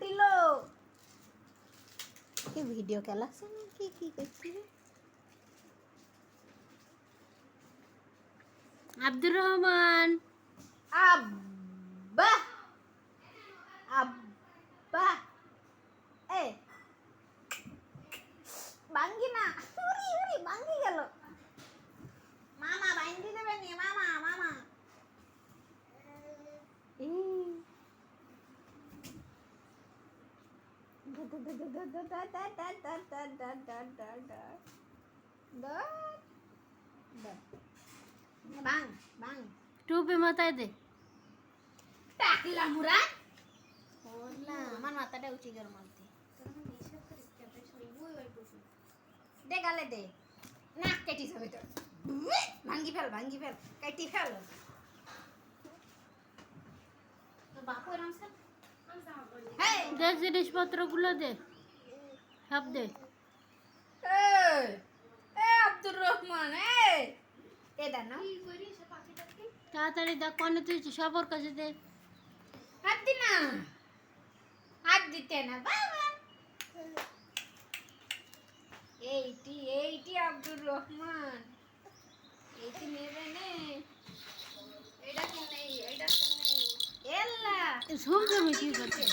উঠিল কি ভিডিও খেলাছে না কি কি করছি রে আব্দুর রহমান আব্বা আব্বা এ ভাঙ্গি না উরি উরি ভাঙ্গি গেল মামা ভাঙ্গি দেবে নি মামা মামা বাং বাং টুপি মাথায় দে টাকলা মুরা ওলা আমার মাথাটা উঠে গেল মালতে দে গালে দে নাক কেটে যাবে তো ভাঙ্গি ফেল কেটে ফেল তো বাপু এরকম স্যার দে জিনিসপত্রগুলো দে সব দে এ আব্দুর রহমান এ দা না তাড়াতাড়ি দেখ কোনে তুই সবার কাছে দে হাত দি না হাত দিতে না বাবা এইটি আব্দুর রহমান এইটি নেবে নে এইটা কি নেই এল্লা ঝুমঝুমি কি করছে